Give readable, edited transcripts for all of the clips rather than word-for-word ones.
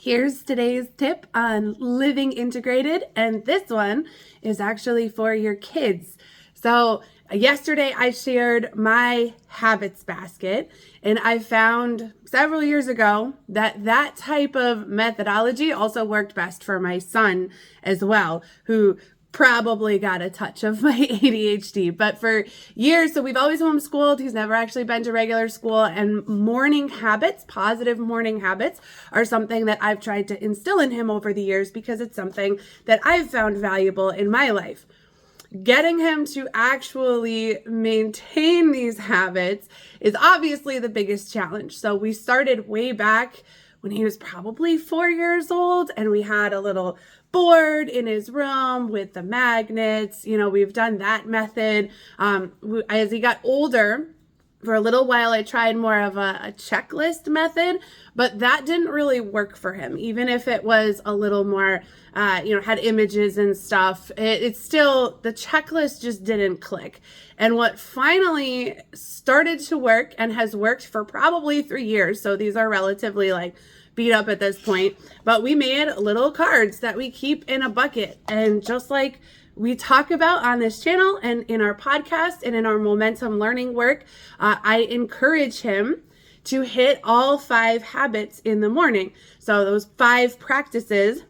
Here's today's tip on living integrated, and this one is actually for your kids. So yesterday I shared my habits basket, and I found several years ago that that type of methodology also worked best for my son as well, who probably got a touch of my ADHD. But for years, so we've always homeschooled. He's never actually been to regular school, and morning habits, positive morning habits, are something that I've tried to instill in him over the years because it's something that I've found valuable in my life. Getting him to actually maintain these habits is obviously the biggest challenge. So we started way back when he was probably 4 years old, and we had a little board in his room with the magnets. We've done that method. As he got older, for a little while, I tried more of a checklist method, but that didn't really work for him. Even if it was a little more, had images and stuff, it's still, the checklist just didn't click. And what finally started to work and has worked for probably 3 years, so these are relatively beat up at this point, but we made little cards that we keep in a bucket. And just like we talk about on this channel and in our podcast and in our momentum learning work, I encourage him to hit all 5 habits in the morning. So those 5 practices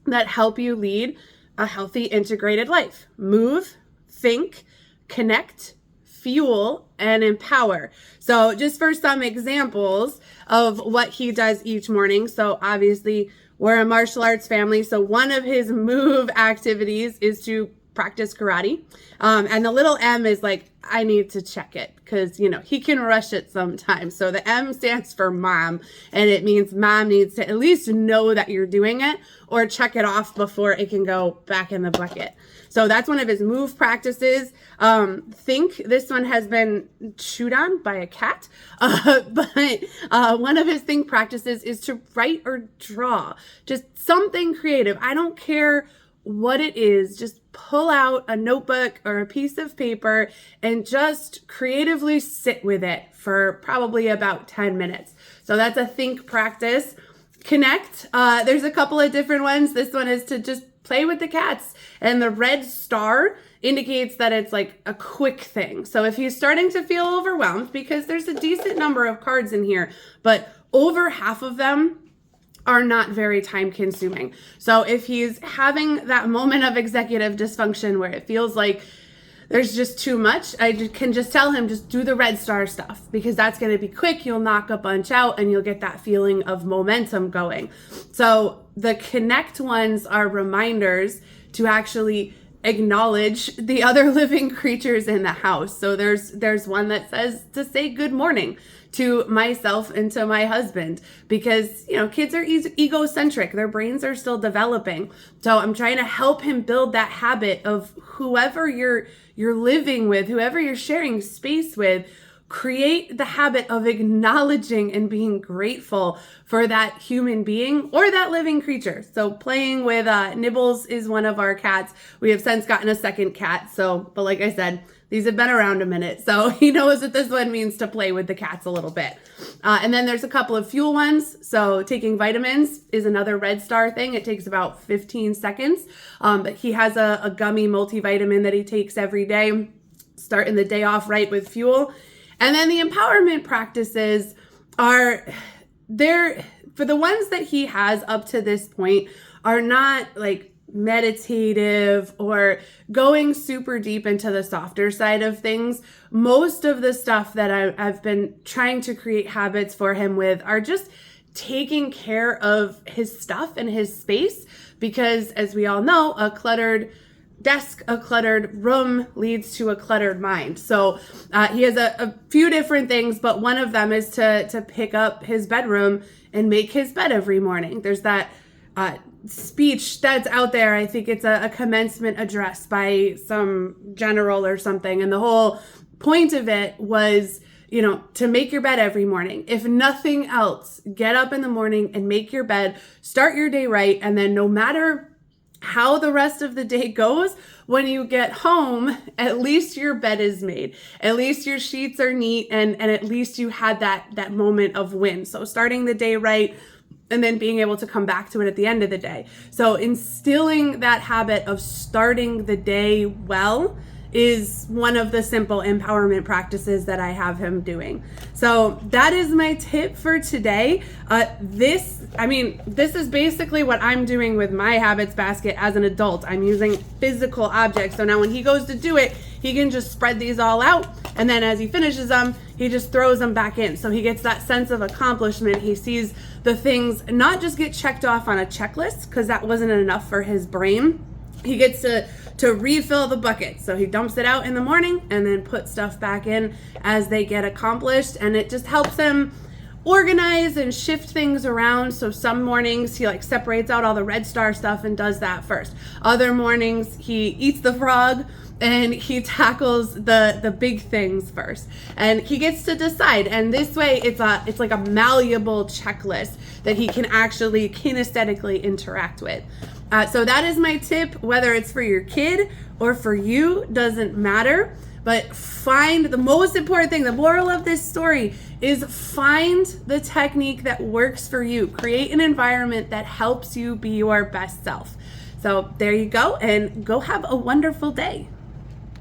that help you lead a healthy, integrated life: move, think, connect, fuel, and empower. So just for some examples of what he does each morning. So obviously we're a martial arts family. So one of his move activities is to practice karate. And the little M is I need to check it because, he can rush it sometimes. So the M stands for mom, and it means mom needs to at least know that you're doing it or check it off before it can go back in the bucket. So that's one of his move practices. Think, this one has been chewed on by a cat, but one of his think practices is to write or draw, just something creative. I don't care what it is, just pull out a notebook or a piece of paper and just creatively sit with it for probably about 10 minutes. So that's a think practice. Connect, there's a couple of different ones. This one is to just play with the cats, and the red star indicates that it's a quick thing. So if he's starting to feel overwhelmed, because there's a decent number of cards in here, but over half of them are not very time consuming. So if he's having that moment of executive dysfunction where it feels like there's just too much, I can just tell him, just do the red star stuff, because that's going to be quick. You'll knock a bunch out and you'll get that feeling of momentum going. So the connect ones are reminders to actually acknowledge the other living creatures in the house. So there's one that says to say good morning to myself and to my husband, because kids are egocentric, their brains are still developing. So I'm trying to help him build that habit of whoever you're living with, whoever you're sharing space with. Create the habit of acknowledging and being grateful for that human being or that living creature. So playing with Nibbles is one of our cats. We have since gotten a second cat. But like I said, these have been around a minute. So he knows what this one means, to play with the cats a little bit. And then there's a couple of fuel ones. So taking vitamins is another red star thing. It takes about 15 seconds. But he has a gummy multivitamin that he takes every day, starting the day off right with fuel. And then the empowerment practices are there for the ones that he has up to this point, are not meditative or going super deep into the softer side of things. Most of the stuff that I've been trying to create habits for him with are just taking care of his stuff and his space, because as we all know, a cluttered desk, a cluttered room leads to a cluttered mind. So he has a few different things, but one of them is to pick up his bedroom and make his bed every morning. There's that speech that's out there. I think it's a commencement address by some general or something. And the whole point of it was, to make your bed every morning. If nothing else, get up in the morning and make your bed, start your day right. And then no matter how the rest of the day goes, when you get home, at least your bed is made. At least your sheets are neat, and at least you had that moment of win. So starting the day right, and then being able to come back to it at the end of the day. So instilling that habit of starting the day well is one of the simple empowerment practices that I have him doing. So that is my tip for today. This is basically what I'm doing with my habits basket as an adult. I'm using physical objects. So now when he goes to do it, he can just spread these all out. And then as he finishes them, he just throws them back in. So he gets that sense of accomplishment. He sees the things not just get checked off on a checklist, because that wasn't enough for his brain. He gets to refill the bucket. So he dumps it out in the morning and then puts stuff back in as they get accomplished. And it just helps him organize and shift things around. So some mornings he separates out all the red star stuff and does that first. Other mornings he eats the frog and he tackles the big things first. And he gets to decide. And this way it's like a malleable checklist that he can actually kinesthetically interact with. So that is my tip. Whether it's for your kid or for you, doesn't matter. But find the most important thing. The moral of this story is find the technique that works for you. Create an environment that helps you be your best self. So there you go, and go have a wonderful day.